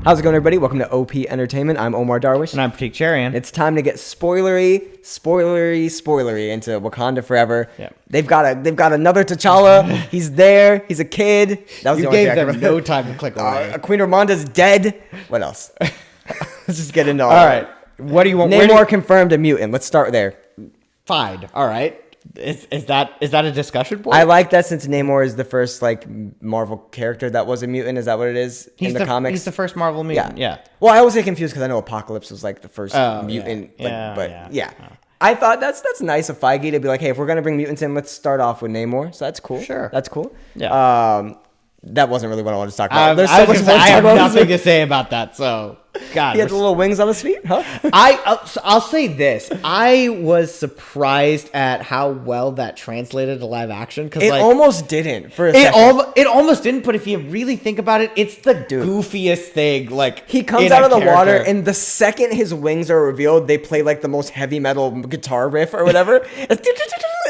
How's it going, everybody? Welcome to OP Entertainment. I'm Omar Darwish. And I'm Pratik Cherian. It's time to get spoilery into Wakanda Forever. Yep. They've got another T'Challa. He's there. He's a kid. That was You the only gave thing I them could no remember. time to click away. Queen Ramonda's dead. What else? Let's just get into all All that. right. What do you want? Namor confirmed a mutant. Let's start there. Fine. All right. Is that a discussion point? I like that since Namor is the first Marvel character that was a mutant. Is that what it is in the comics? He's the first Marvel mutant. Yeah. Well, I always get confused because I know Apocalypse was the first mutant. Yeah. I thought that's nice of Feige to be like, hey, if we're gonna bring mutants in, let's start off with Namor. So that's cool. Sure. That's cool. Yeah. That wasn't really what I wanted to talk about. I have nothing to say about that. So, God, he had the little wings on his feet, huh? I'll say this: I was surprised at how well that translated to live action because It almost didn't for a second. It almost didn't. But if you really think about it, it's the goofiest thing. He comes out of the water, and the second his wings are revealed, they play the most heavy metal guitar riff or whatever.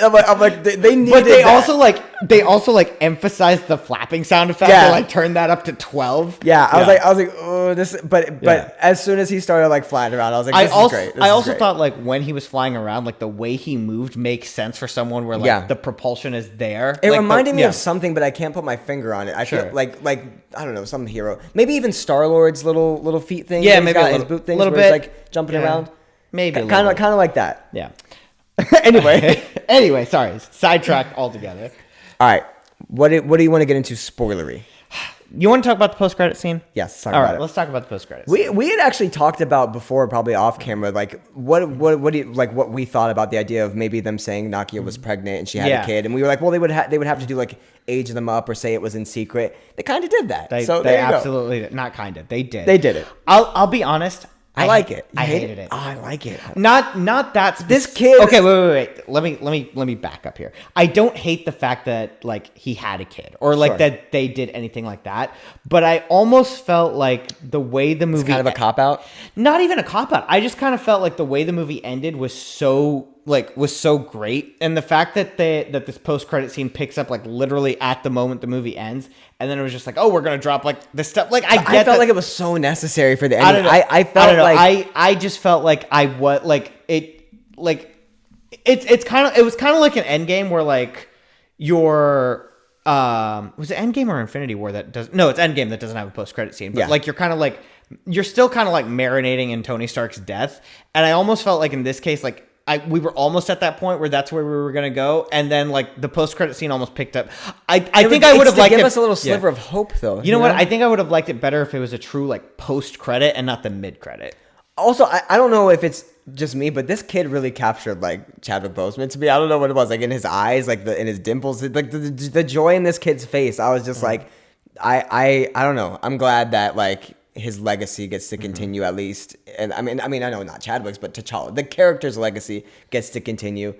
I'm like, they needed. But they that. also emphasized the flapping sound effect. Yeah. They turned that up to 12. Yeah, I was like, oh, this. But as soon as he started flying around, I was like, this is great. I also thought when he was flying around, the way he moved makes sense for someone where the propulsion is there. It reminded me of something, but I can't put my finger on it. I feel like I don't know, some hero. Maybe even Star-Lord's little feet thing. Yeah, maybe his boot things little where bit he's jumping around. Maybe kind of like that. Yeah. Anyway, sorry, sidetrack altogether. All right, what do you want to get into spoilery? You want to talk about the post-credit scene? Yes. All right, let's talk about the post-credit scene. We had actually talked about before, probably off camera, what do you what we thought about the idea of maybe them saying Nakia was pregnant and she had a kid, and we were like, well, they would have to do age them up or say it was in secret. They kind of did that. They absolutely did. Not kind of. They did. They did it. I'll be honest. I like it. I hated it. Oh, I like it. Not that this kid. Okay, wait. Let me back up here. I don't hate the fact that he had a kid or that they did anything like that. But I almost felt like the way the movie it's kind of a cop out. Not even a cop out. I just kind of felt like the way the movie ended was so great, and the fact that this post credit scene picks up literally at the moment the movie ends. And then it was just we're gonna drop this stuff. I felt like it was so necessary for the ending. I just felt like it was kind of like an Endgame where was it Endgame or Infinity War that does it's Endgame that doesn't have a post credit scene. But you're kind of you're still kind of marinating in Tony Stark's death, and I almost felt like in this case we were almost at that point where that's where we were gonna go, and then the post credit scene almost picked up. I think I would have liked give us a little sliver of hope, though. You know what? I think I would have liked it better if it was a true post credit and not the mid credit. Also, I don't know if it's just me, but this kid really captured Chadwick Boseman to me. I don't know what it was in his eyes, in his dimples, the joy in this kid's face. I was just I don't know. I'm glad that his legacy gets to continue at least. And I mean, I know not Chadwick's, but T'Challa, the character's legacy gets to continue.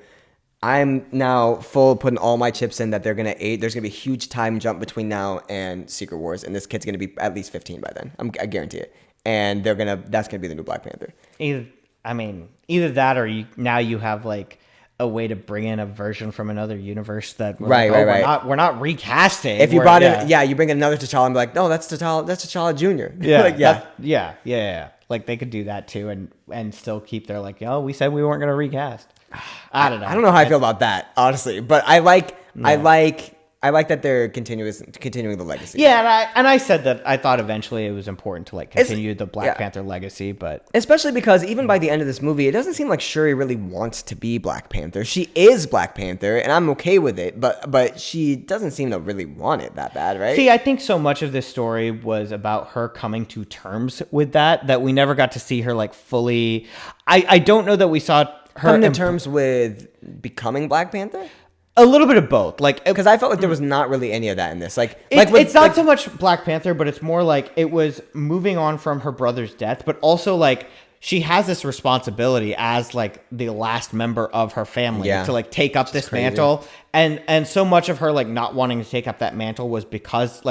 I'm now putting all my chips in that there's going to be a huge time jump between now and Secret Wars. And this kid's going to be at least 15 by then. I guarantee it. And that's going to be the new Black Panther. Either that or you have a way to bring in a version from another universe that right. We're not recasting. If you brought in, you bring in another T'Challa and be like, no, that's T'Challa Jr. Yeah. They could do that too, and still keep their we said we weren't going to recast. I don't know. I don't know how I feel about that, honestly, but I like that they're continuing the legacy. Yeah, and I said that I thought eventually it was important to continue the Black Panther legacy, but especially because even by the end of this movie, it doesn't seem like Shuri really wants to be Black Panther. She is Black Panther, and I'm okay with it, but she doesn't seem to really want it that bad, right? See, I think so much of this story was about her coming to terms with that we never got to see her fully. I don't know that we saw her come to terms with becoming Black Panther. A little bit of both, because I felt like there was not really any of that in this. It's not so much Black Panther, but it's more it was moving on from her brother's death, but also she has this responsibility as the last member of her family to take up this mantle, and so much of her not wanting to take up that mantle was because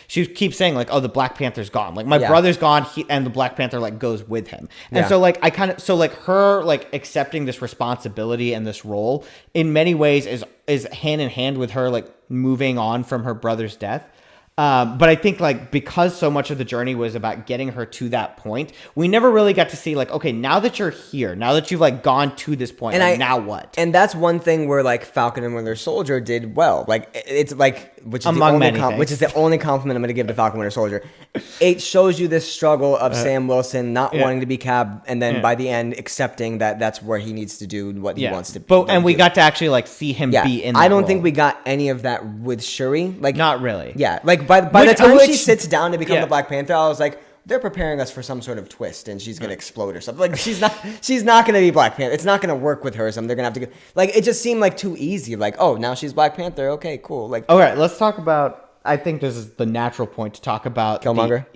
she keeps saying oh, the Black Panther's gone, my brother's gone, and the Black Panther goes with him, and so I kind of her accepting this responsibility and this role in many ways is hand in hand with her moving on from her brother's death. But I think like because so much of the journey was about getting her to that point, we never really got to see like, okay, now that you're here, now that you've like gone to this point, like, now what? And that's one thing where like Falcon and Winter Soldier did well. Like it's like which is the only compliment I'm going to give to Falcon Winter Soldier. It shows you this struggle of Sam Wilson not wanting to be Cap, and then by the end accepting that that's where he needs to do what he wants to. And we got to actually like see him be in. I don't think we got any of that with Shuri. Like not really. Yeah, like by the time she sits down to become the Black Panther, I was like, they're preparing us for some sort of twist, and she's gonna explode or something. Like she's not gonna be Black Panther. It's not gonna work with her. So they're gonna have to like it just seemed like too easy. Like, oh, now she's Black Panther. Okay, cool. Like, all right, let's talk about. I think this is the natural point to talk about Killmonger.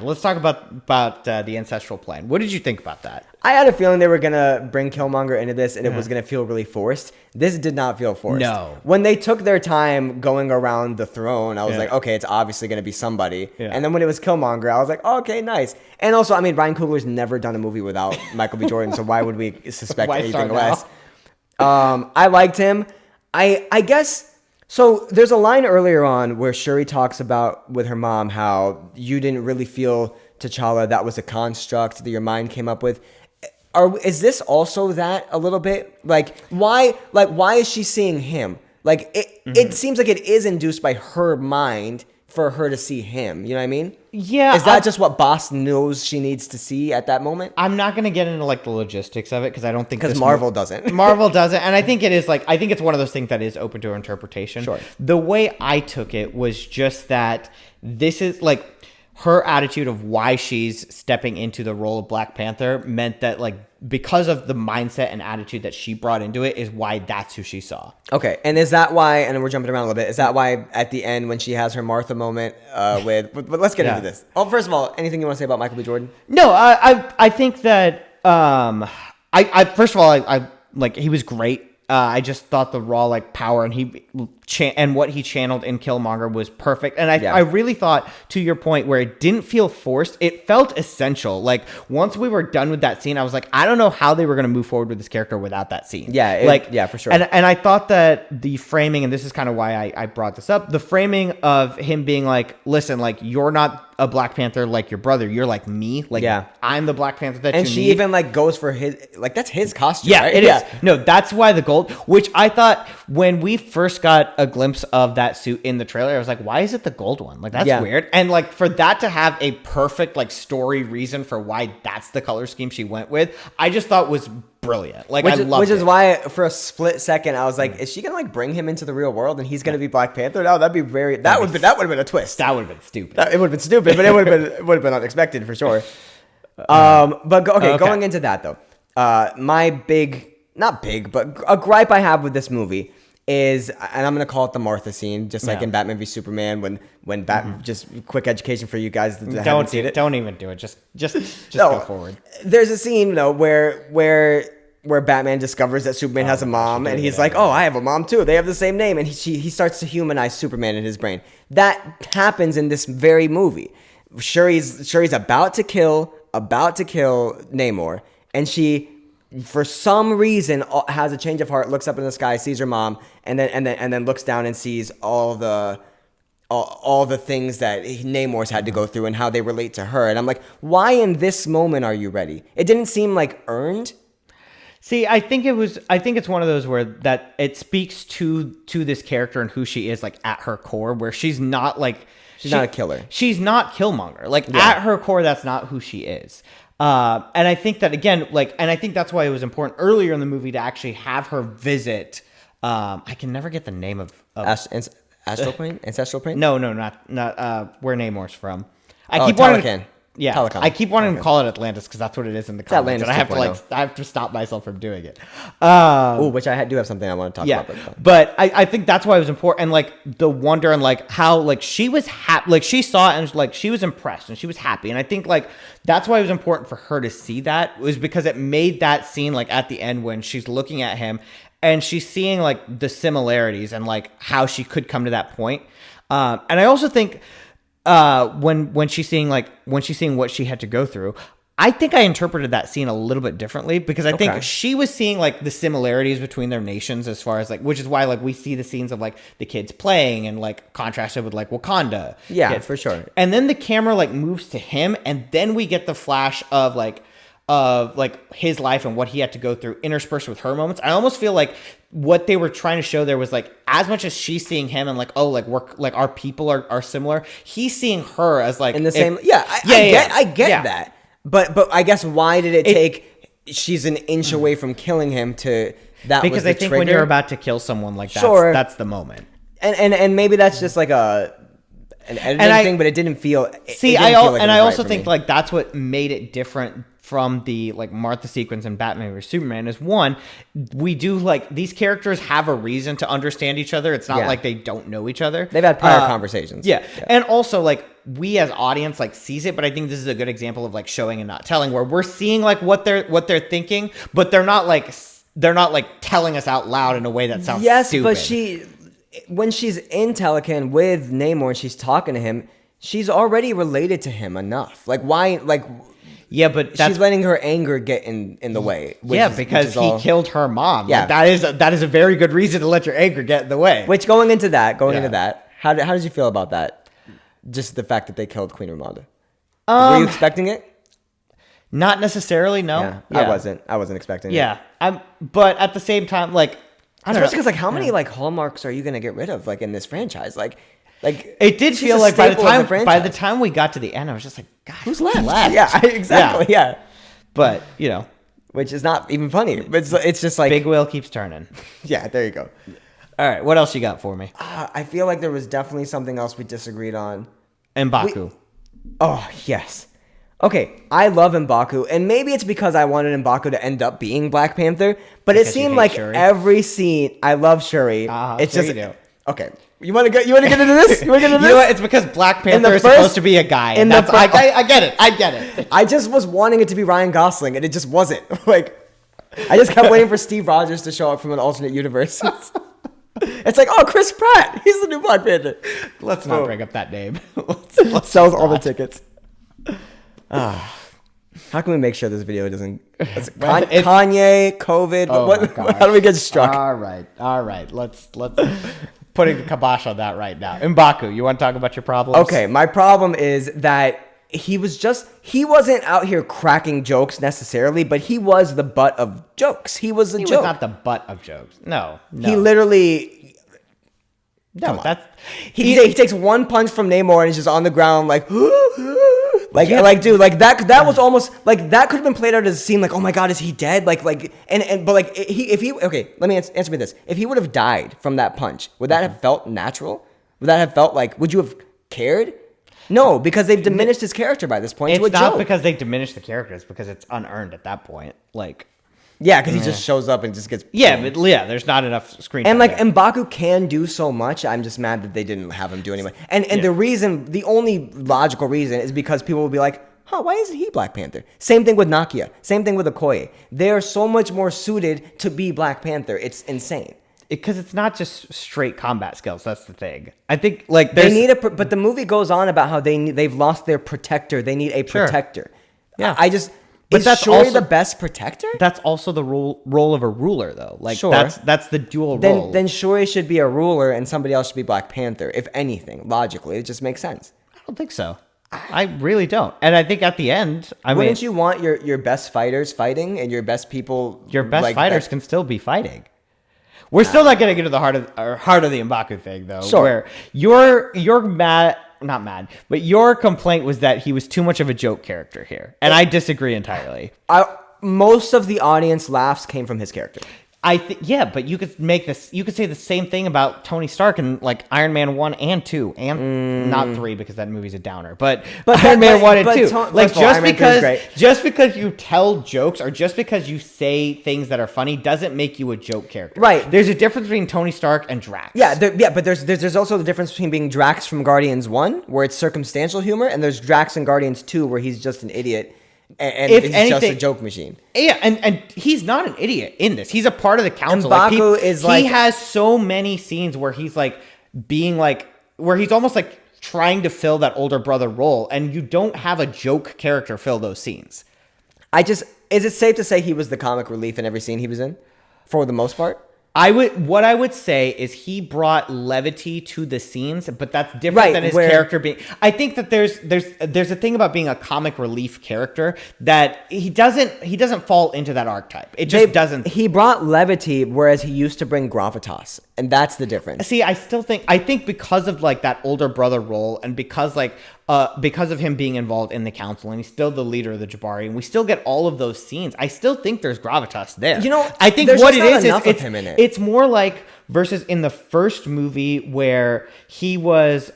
Let's talk about the ancestral plane. What did you think about that? I had a feeling they were gonna bring Killmonger into this, and it was gonna feel really forced. This did not feel forced. No. When they took their time going around the throne, I was like, okay, it's obviously gonna be somebody. Yeah. And then when it was Killmonger, I was like, oh, okay, nice. And also, I mean, Ryan Coogler's never done a movie without Michael B. Jordan, so why would we suspect anything less? I liked him. I guess. So there's a line earlier on where Shuri talks about with her mom how you didn't really feel T'Challa, that was a construct that your mind came up with. Is this also that a little bit? Why is she seeing him? Like it seems like it is induced by her mind for her to see him. You know what I mean? Yeah. Is that just what Boss knows she needs to see at that moment? I'm not going to get into like the logistics of it because I don't think because Marvel doesn't. Marvel doesn't, and I think it is like I think it's one of those things that is open to interpretation. Sure. The way I took it was just that this is like her attitude of why she's stepping into the role of Black Panther meant that like because of the mindset and attitude that she brought into it is why that's who she saw. Okay, and is that why, and we're jumping around a little bit, is that why at the end when she has her Martha moment but let's get into this. Oh, first of all, anything you want to say about Michael B. Jordan? No, I think that, I first of all, I like, he was great. I just thought the raw like power and what he channeled in Killmonger was perfect. And I really thought, to your point, where it didn't feel forced, it felt essential. Like once we were done with that scene, I was like, I don't know how they were going to move forward with this character without that scene. Yeah, for sure. And I thought that the framing, and this is kind of why I brought this up, the framing of him being like, listen, like you're not a Black Panther like your brother, you're like me. Like I'm the Black Panther that you need. And she even like goes for his, like that's his costume. Yeah, right? it is. No, that's why the gold, which I thought when we first got a glimpse of that suit in the trailer, I was like, why is it the gold one? Like that's weird. And like for that to have a perfect like story reason for why that's the color scheme she went with, I just thought was brilliant. Like I loved it. Which is why for a split second I was like, is she gonna like bring him into the real world and he's gonna be Black Panther? No, that'd be that would have been a twist. That would have been stupid. It would have been stupid, but it would have been unexpected for sure. Going into that though, my not big, but a gripe I have with this movie is, and I'm gonna call it the Martha scene, just like in Batman v Superman when just quick education for you guys that haven't seen it. Don't even do it. Just go forward. There's a scene though where Batman discovers that Superman has a mom, and he's like, "Oh, I have a mom too. They have the same name," and he starts to humanize Superman in his brain. That happens in this very movie. Shuri's about to kill Namor, and she, for some reason, has a change of heart, looks up in the sky, sees her mom, and then looks down and sees all the things that Namor's had to go through and how they relate to her. And I'm like, why in this moment are you ready? It didn't seem like earned. See, I think it's one of those where that it speaks to this character and who she is, like at her core, where she's not like she's not a killer. She's not Killmonger. Like at her core, that's not who she is. And I think that again, and I think that's why it was important earlier in the movie to actually have her visit. I can never get the name of Astral Plane? Ancestral Plane? No, not where Namor's from. Telecom. I keep wanting to call it Atlantis because that's what it is in the comics, and I have to stop myself from doing it. Which I do have something I want to talk about. But I think that's why it was important, and like the wonder and like how like she was happy, like she saw it and like she was impressed and she was happy, and I think like that's why it was important for her to see that, was because it made that scene like at the end when she's looking at him and she's seeing like the similarities and like how she could come to that point. And I also think when she's seeing what she had to go through, I think I interpreted that scene a little bit differently because I think she was seeing like the similarities between their nations as far as like, which is why like we see the scenes of like the kids playing and like contrasted with like Wakanda. Yeah, kids. for sure. And then the camera like moves to him, and then we get the flash of like his life and what he had to go through interspersed with her moments. I almost feel like what they were trying to show there was like, as much as she's seeing him and like, oh, like we're like our people are similar, he's seeing her as like in the same. I get that. But I guess why did it take? She's an inch away from killing him to that. Because was the I think trigger? when you're about to kill someone like that, that's the moment. And maybe that's just like an editing thing, but it didn't feel. I also think like that's what made it different from the like Martha sequence in Batman vs Superman. Is one, we do like these characters have a reason to understand each other. It's not like they don't know each other. They've had prior conversations. Yeah, and also like we as audience like sees it, but I think this is a good example of like showing and not telling, where we're seeing like what they're thinking, but they're not like telling us out loud in a way that sounds stupid. But when she's in Talokan with Namor and she's talking to him, she's already related to him enough. Like why like. Yeah, but she's letting her anger get in the way. Because he killed her mom. Yeah, like, that is a very good reason to let your anger get in the way. Which going into that, how did you feel about that? Just the fact that they killed Queen Ramonda. Were you expecting it? Not necessarily. No, I wasn't expecting it. Yeah, but at the same time, like I don't know, because like how many like hallmarks are you gonna get rid of like in this franchise? Like it did feel like by the time we got to the end, I was just like, God, who's left? Yeah, exactly. Yeah. But you know, which is not even funny. But it's just like big wheel keeps turning. Yeah, there you go. All right, what else you got for me? I feel like there was definitely something else we disagreed on. M'Baku. Oh yes. Okay, I love M'Baku, and maybe it's because I wanted M'Baku to end up being Black Panther, but it seemed like Shuri. Every scene. I love Shuri. It's just okay. You want to get into this? You want to get into this? You know what? It's because Black Panther is supposed to be a guy. And I get it. I just was wanting it to be Ryan Gosling, and it just wasn't. Like, I just kept waiting for Steve Rogers to show up from an alternate universe. It's like, oh, Chris Pratt. He's the new Black Panther. Let's not bring up that name. Sells all the tickets. How can we make sure this video doesn't... Kanye, COVID. How do we get struck? All right. Let's putting the kibosh on that right now. M'Baku, you want to talk about your problems? Okay, my problem is that he wasn't out here cracking jokes necessarily, but he was the butt of jokes. He was He was not the butt of jokes. No. He literally... No, that's... He takes one punch from Namor and he's just on the ground like... dude, like that was almost like that could have been played out as a scene like, oh my God, is he dead? But like let me answer me this. If he would have died from that punch, would that have felt natural? Would that have felt like, would you have cared? No, because they've diminished his character by this point. It's not because they diminished the character, it's because it's unearned at that point. Like, yeah, because he just shows up and just gets... there's not enough screen time. And like M'Baku can do so much. I'm just mad that they didn't have him do anymore. And the only logical reason is because people will be like, why isn't he Black Panther? Same thing with Nakia. Same thing with Okoye. They're so much more suited to be Black Panther. It's insane. Because it's not just straight combat skills. That's the thing. I think like they need but the movie goes on about how they've lost their protector. They need a protector. Yeah. But that's Shuri also the best protector? That's also the role of a ruler, though. Like, that's the dual role. Then Shuri should be a ruler and somebody else should be Black Panther, if anything. Logically, it just makes sense. I don't think so. I really don't. And I think at the end, wouldn't you want your best fighters fighting and your best people... Your best fighters can still be fighting. We're still not going to get to the heart of the M'Baku thing, though. Sure. Where you're mad... Not mad, but your complaint was that he was too much of a joke character here, and I disagree entirely. Most of the audience laughs came from his character. But you could say the same thing about Tony Stark in like Iron Man 1 and 2 and not 3 because that movie's a downer, but Iron Man 1 and 2. Just because you tell jokes or just because you say things that are funny doesn't make you a joke character. Right. There's a difference between Tony Stark and Drax. But there's also the difference between being Drax from Guardians 1 where it's circumstantial humor and there's Drax in Guardians 2 where he's just an idiot. And he's just a joke machine. Yeah, and he's not an idiot in this. He's a part of the council. M'Baku he has so many scenes where he's like being like, where he's almost like trying to fill that older brother role, and you don't have a joke character fill those scenes. Is it safe to say he was the comic relief in every scene he was in, for the most part? What I would say is he brought levity to the scenes, but that's different than his character being. I think that there's a thing about being a comic relief character that he doesn't fall into that archetype. It just doesn't. He brought levity, whereas he used to bring gravitas, and that's the difference. See, I think because of like that older brother role, and because of him being involved in the council, and he's still the leader of the Jabari, and we still get all of those scenes, I still think there's gravitas there. I think what it is it's him in it. It's more like versus in the first movie where he was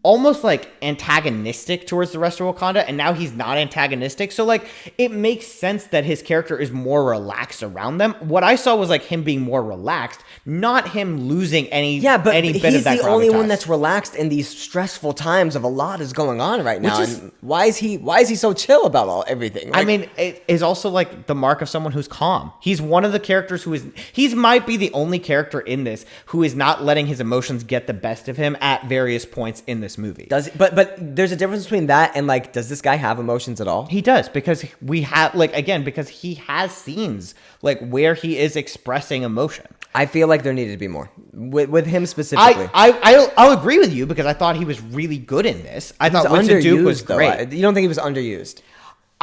almost like antagonistic towards the rest of Wakanda, and now he's not antagonistic. So like it makes sense that his character is more relaxed around them. What I saw was like him being more relaxed, not him losing any bit of that he's the gravitas. only one that's relaxed in these stressful times of a lot is going on right now. And why is he so chill about everything? Like, I mean, it is also like the mark of someone who's calm. He's one of the characters he might be the only character in this who is not letting his emotions get the best of him at various points in this movie. But there's a difference between that and like, does this guy have emotions at all? He does, because because he has scenes like where he is expressing emotion. I feel like there needed to be more with him specifically. I'll agree with you, because I thought he was really good in this. I thought Winston Duke was great. You don't think he was underused?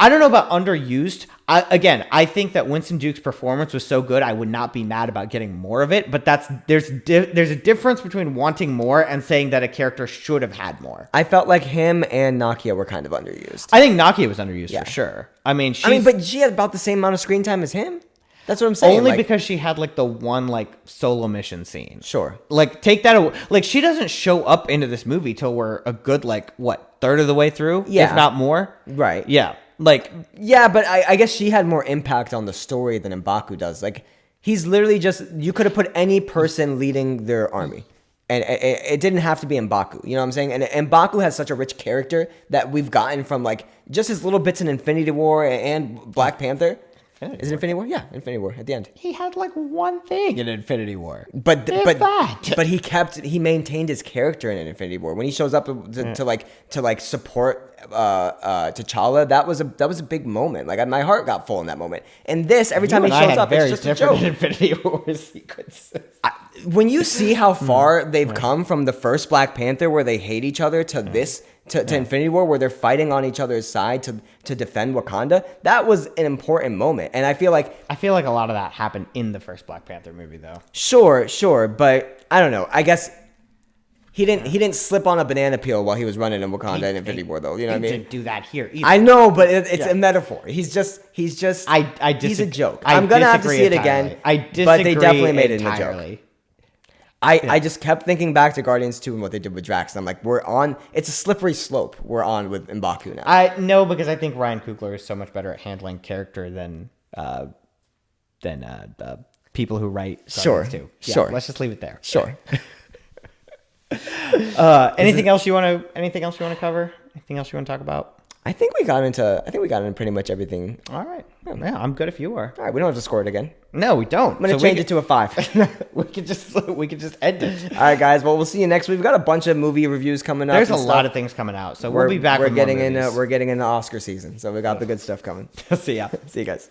I don't know about underused. I think that Winston Duke's performance was so good, I would not be mad about getting more of it. But there's a difference between wanting more and saying that a character should have had more. I felt like him and Nakia were kind of underused. I think Nakia was underused for sure. But she had about the same amount of screen time as him. That's what I'm saying. Only because she had like the one like solo mission scene. Sure. Like take that away. Like she doesn't show up into this movie till we're a good third of the way through, if not more. Right. Yeah. But I guess she had more impact on the story than M'Baku does. Like, he's literally you could have put any person leading their army. And it didn't have to be M'Baku. You know what I'm saying? And M'Baku has such a rich character that we've gotten from, like, just his little bits in Infinity War and Black Panther. Is it Infinity War? Yeah, Infinity War at the end. He had like one thing in Infinity War. But he maintained his character in Infinity War. When he shows up to support T'Challa, that was a big moment. Like, my heart got full in that moment. And this, every time he shows up, it's just a joke. Infinity War sequences. When you see how far they've come from the first Black Panther, where they hate each other, to this. To Infinity War, where they're fighting on each other's side to defend Wakanda, that was an important moment. And I feel like a lot of that happened in the first Black Panther movie, though. Sure, but I don't know. I guess he didn't slip on a banana peel while he was running in Wakanda in Infinity War, though. You know what I mean? He didn't do that here either. I know, but it's a metaphor. He's a joke. I'm gonna have to see it again. I disagree, but they definitely made it entirely. a joke. I just kept thinking back to Guardians 2 and what they did with Drax. I'm like, it's a slippery slope we're on with M'Baku now. No, because I think Ryan Coogler is so much better at handling character than the people who write Guardians 2. Yeah, sure. Let's just leave it there. Sure. Anything else you want to cover? Anything else you want to talk about? I think we got into pretty much everything. All right. Yeah, I'm good if you are. All right, we don't have to score it again. No, we don't. I'm gonna change it to a 5. we could just end it. All right, guys. Well, we'll see you next week. We've got a bunch of movie reviews coming up. There's a lot of things coming out, so we'll be back. We're getting into Oscar season, so we got the good stuff coming. See ya. See you guys.